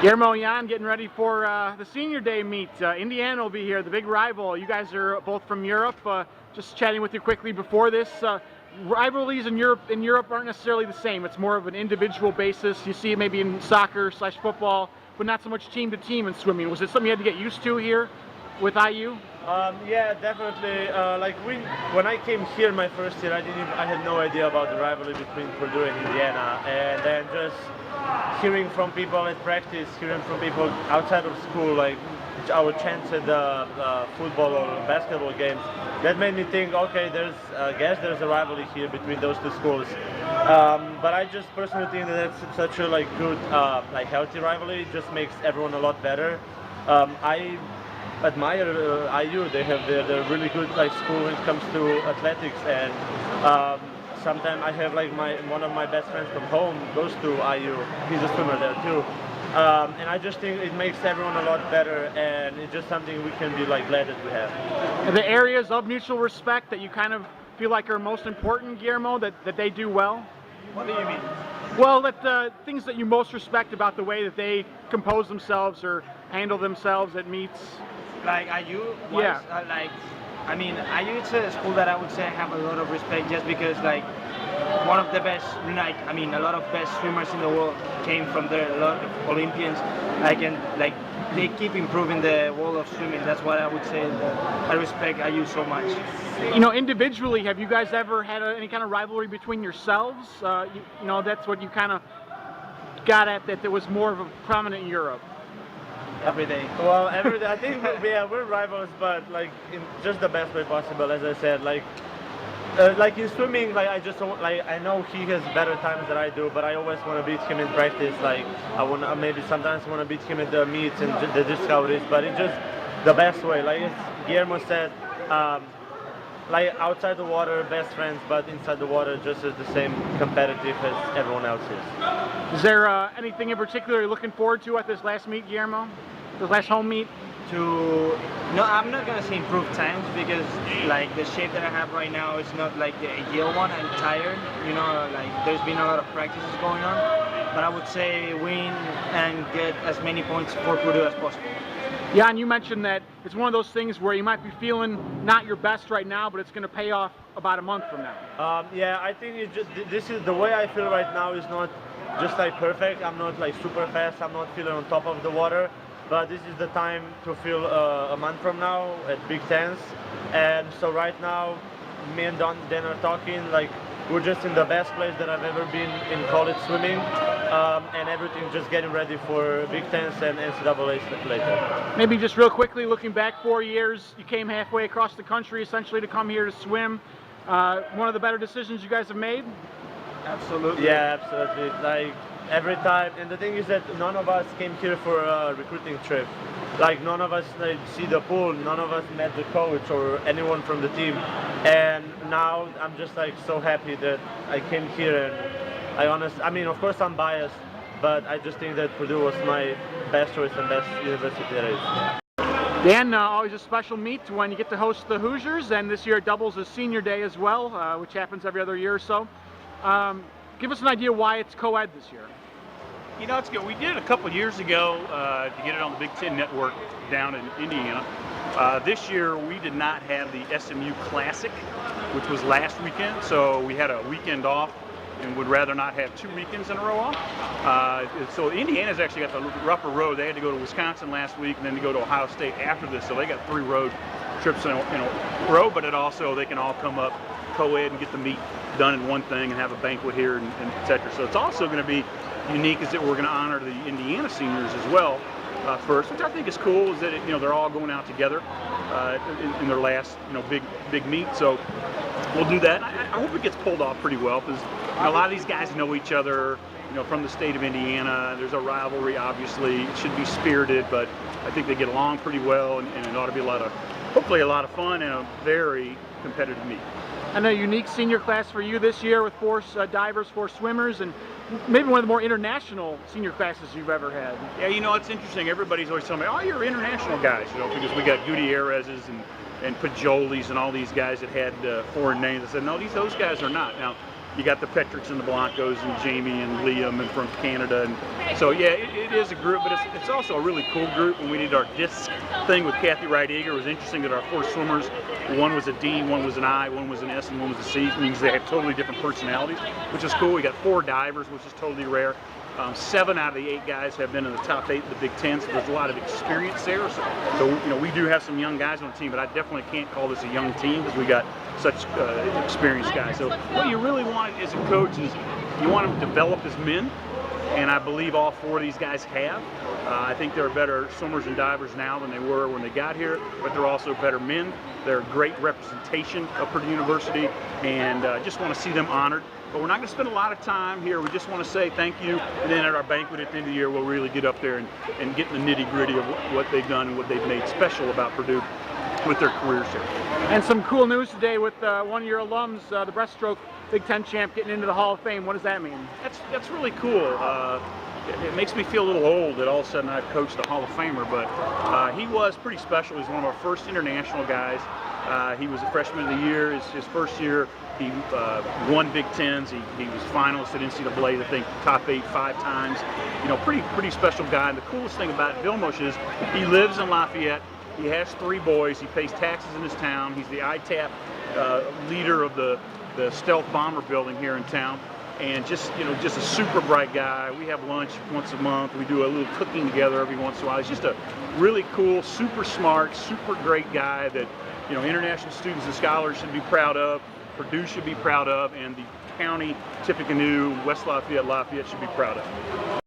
Guillermo, Jan, getting ready for the senior day meet. Indiana will be here, the big rival. You guys are both from Europe. Just chatting with you quickly before this. Rivalries in Europe aren't necessarily the same. It's more of an individual basis. You see it maybe in soccer/football, but not so much team to team in swimming. Was it something you had to get used to here with IU? Yeah, definitely. When I came here my first year, I had no idea about the rivalry between Purdue and Indiana, and then just hearing from people at practice, hearing from people outside of school, like our chants at the football or basketball games, that made me think, okay, I guess there's a rivalry here between those two schools. But I just personally think that that's such a good, healthy rivalry. It just makes everyone a lot better. I admire IU. They're really good school when it comes to athletics, and sometimes I have one of my best friends from home goes to IU. He's a swimmer there too, and I just think it makes everyone a lot better, and it's just something we can be glad that we have. The areas of mutual respect that you kind of feel like are most important, Guillermo, that they do well? What do you mean? Well, that the things that you most respect about the way that they compose themselves or handle themselves at meets. Like IU? Yeah. IU is a school that I would say I have a lot of respect, just because one of the best, a lot of best swimmers in the world came from there. A lot of Olympians, they keep improving the world of swimming. That's what I would say. That I respect IU so much. Individually, have you guys ever had any kind of rivalry between yourselves? That's what you kind of got at, that was more of a prominent in Europe. Every day. Well, every day. I think we're rivals, but in just the best way possible. As I said, in swimming, I just don't, I know he has better times than I do, but I always want to beat him in practice. I want maybe sometimes want to beat him at the meets and the discoveries, but it's just the best way. As Guillermo said, outside the water, best friends, but inside the water, just as the same competitive as everyone else is. Is there anything in particular you're looking forward to at this last meet, Guillermo? This last home meet? No, I'm not gonna say improve times, because the shape that I have right now is not the ideal one. I'm tired, there's been a lot of practices going on, but I would say win and get as many points for Purdue as possible. Yeah, and you mentioned that it's one of those things where you might be feeling not your best right now, but it's going to pay off about a month from now. Yeah, I think this is the way I feel right now. Is not just perfect. I'm not super fast. I'm not feeling on top of the water. But this is the time to feel a month from now at Big Tens. And so right now, me and Dan are talking, we're just in the best place that I've ever been in college swimming, and everything just getting ready for Big Tens and NCAA later. Maybe just real quickly, looking back 4 years, you came halfway across the country essentially to come here to swim. One of the better decisions you guys have made? Absolutely. Yeah, absolutely. Every time, and the thing is that none of us came here for a recruiting trip. None of us see the pool, none of us met the coach or anyone from the team, and now I'm just so happy that I came here. And of course I'm biased, but I just think that Purdue was my best choice and best university there is. Dan, always a special meet when you get to host the Hoosiers, and this year it doubles as senior day as well, which happens every other year or so. Give us an idea why it's co-ed this year. It's good. We did it a couple years ago to get it on the Big Ten Network down in Indiana. This year we did not have the SMU Classic, which was last weekend, so we had a weekend off and would rather not have 2 weekends in a row off. So Indiana's actually got the rougher road. They had to go to Wisconsin last week and then to go to Ohio State after this, so they got 3 road trips in a row, but they can all come up co-ed and get the meet done in one thing and have a banquet here and et cetera. So it's also going to be unique, is that we're going to honor the Indiana seniors as well first, which I think is cool, is that they're all going out together in their last big meet. So we'll do that. I hope it gets pulled off pretty well, because a lot of these guys know each other from the state of Indiana. There's a rivalry, obviously. It should be spirited, but I think they get along pretty well, and it ought to be hopefully a lot of fun and a very competitive meet. And a unique senior class for you this year with 4 divers, 4 swimmers, and maybe one of the more international senior classes you've ever had. Yeah, it's interesting. Everybody's always telling me, oh, you're international guys, because we got Gutierrez's and Pajolis and all these guys that had foreign names. I said, no, those guys are not. Now, you got the Petrics and the Blancos and Jamie and Liam and from Canada. And so yeah, it is a group, but it's also a really cool group. When we did our disc thing with Kathy Wright-Eager, it was interesting that our 4 swimmers, one was a D, one was an I, one was an S, and one was a C. It means they have totally different personalities, which is cool. We got 4 divers, which is totally rare. 7 out of the 8 guys have been in the top 8 of the Big Ten, so there's a lot of experience there. So you know, we do have some young guys on the team, but I definitely can't call this a young team because we got such experienced guys. So what you really want as a coach is you want them to develop as men, and I believe all 4 of these guys have. I think they're better swimmers and divers now than they were when they got here, but they're also better men. They're a great representation of Purdue University, and just want to see them honored. But we're not going to spend a lot of time here. We just want to say thank you, and then at our banquet at the end of the year, we'll really get up there and get in the nitty-gritty of what they've done and what they've made special about Purdue with their careers here. And some cool news today with one of your alums, the breaststroke Big Ten champ, getting into the Hall of Fame. What does that mean? That's really cool. It makes me feel a little old that all of a sudden I've coached a Hall of Famer, but he was pretty special. He's one of our first international guys. He was a freshman of the year. His first year, he won Big Tens. He was finalist at NCAA, I think top 8 5 times. You know, pretty special guy. And the coolest thing about Vilmos is he lives in Lafayette. He has 3 boys. He pays taxes in his town. He's the ITAP leader of the stealth bomber building here in town. And just a super bright guy. We have lunch once a month. We do a little cooking together every once in a while. He's just a really cool, super smart, super great guy that, you know, international students and scholars should be proud of, Purdue should be proud of, and the county, Tippecanoe, West Lafayette, Lafayette should be proud of.